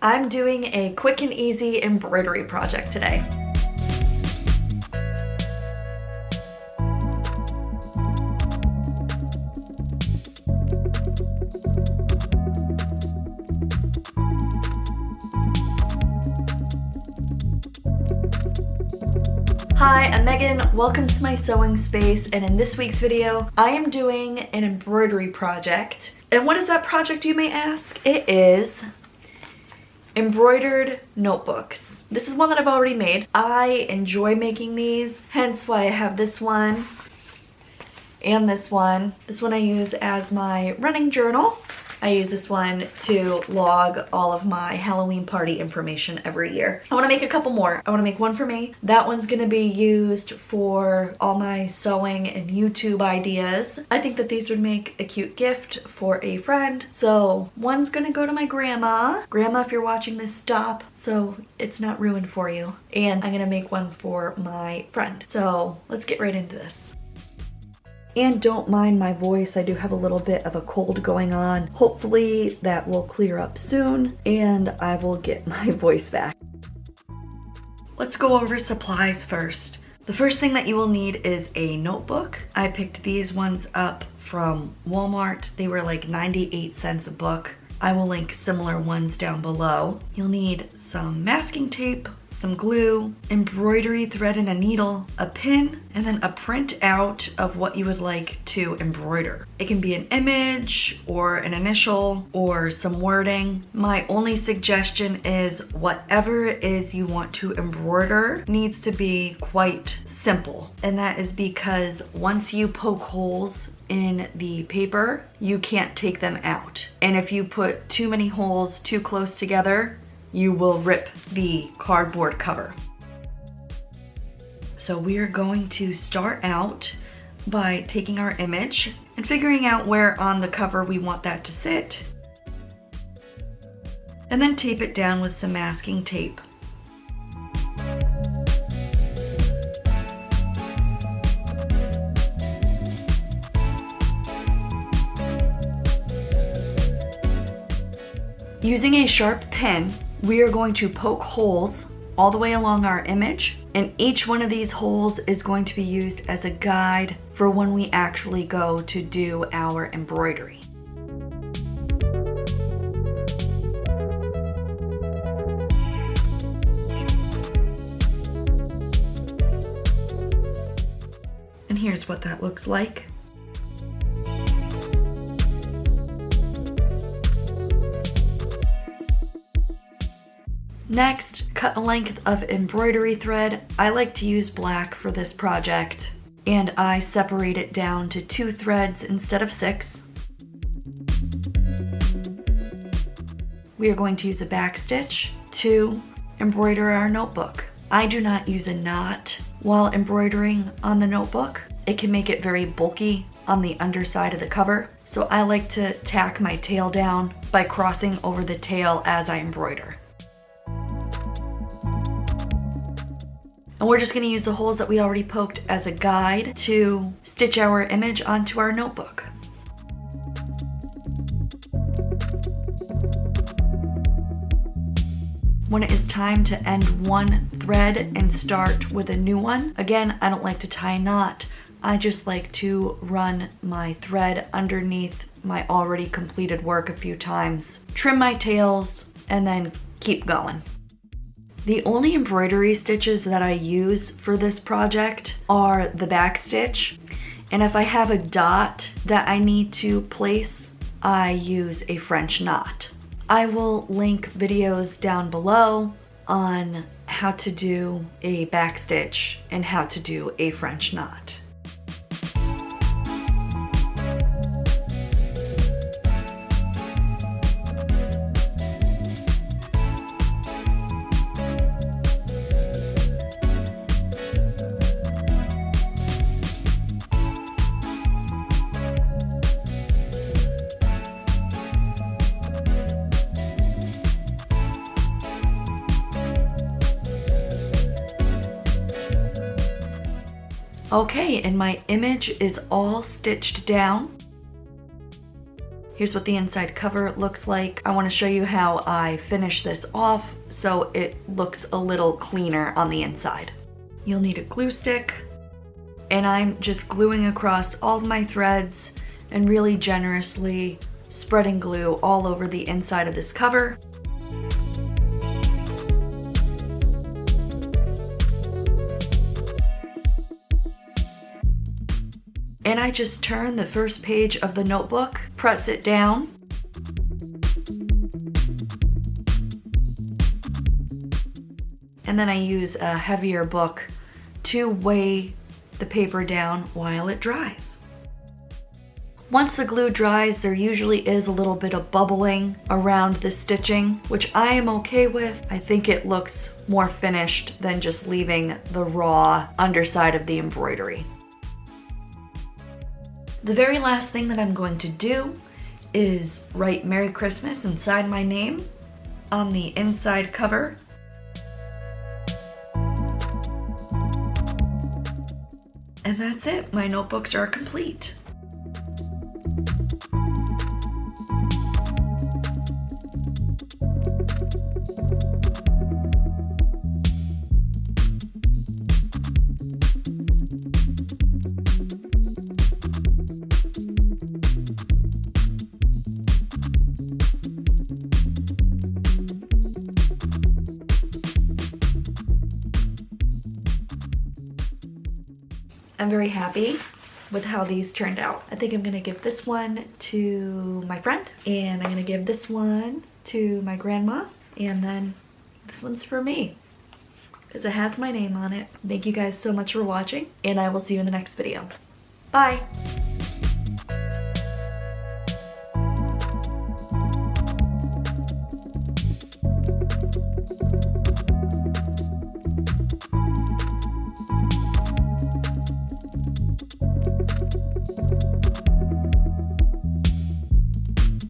I'm doing a quick and easy embroidery project today. Hi, I'm Megan. Welcome to my sewing space, and in this week's video, I am doing an embroidery project. And what is that project, you may ask? It is embroidered notebooks. This is one that I've already made. I enjoy making these, hence why I have this one and this one. This one I use as my running journal. I use this one to log all of my Halloween party information every year. I want to make a couple more. I want to make one for me. That one's going to be used for all my sewing and YouTube ideas. I think that these would make a cute gift for a friend. So one's going to go to my grandma. Grandma, if you're watching this, stop so it's not ruined for you. And I'm going to make one for my friend. So let's get right into this. And don't mind my voice, I do have a little bit of a cold going on. Hopefully that will clear up soon and I will get my voice back. Let's go over supplies first. The first thing that you will need is a notebook. I picked these ones up from Walmart. They were like 98 cents a book. I will link similar ones down below. You'll need some masking tape, some glue, embroidery thread and a needle, a pin, and then a printout of what you would like to embroider. It can be an image or an initial or some wording. My only suggestion is whatever it is you want to embroider needs to be quite simple. And that is because once you poke holes in the paper, you can't take them out. And if you put too many holes too close together, you will rip the cardboard cover. So we are going to start out by taking our image and figuring out where on the cover we want that to sit, and then tape it down with some masking tape. Using a sharp pen, we are going to poke holes all the way along our image, and each one of these holes is going to be used as a guide for when we actually go to do our embroidery. And here's what that looks like. Next, cut a length of embroidery thread. I like to use black for this project, and I separate it down to 2 threads instead of 6. We are going to use a back stitch to embroider our notebook. I do not use a knot while embroidering on the notebook. It can make it very bulky on the underside of the cover, so I like to tack my tail down by crossing over the tail as I embroider. And we're just going to use the holes that we already poked as a guide to stitch our image onto our notebook. When it is time to end one thread and start with a new one, again, I don't like to tie a knot. I just like to run my thread underneath my already completed work a few times, trim my tails, and then keep going. The only embroidery stitches that I use for this project are the back stitch, and if I have a dot that I need to place, I use a French knot. I will link videos down below on how to do a back stitch and how to do a French knot. Okay, and my image is all stitched down. Here's what the inside cover looks like. I want to show you how I finish this off so it looks a little cleaner on the inside. You'll need a glue stick, and I'm just gluing across all of my threads and really generously spreading glue all over the inside of this cover. And I just turn the first page of the notebook, press it down, and then I use a heavier book to weigh the paper down while it dries. Once the glue dries, there usually is a little bit of bubbling around the stitching, which I am okay with. I think it looks more finished than just leaving the raw underside of the embroidery. The very last thing that I'm going to do is write Merry Christmas and sign my name on the inside cover. And that's it. My notebooks are complete. I'm very happy with how these turned out. I think I'm gonna give this one to my friend, and I'm gonna give this one to my grandma, and then this one's for me because it has my name on it. Thank you guys so much for watching, and I will see you in the next video. Bye.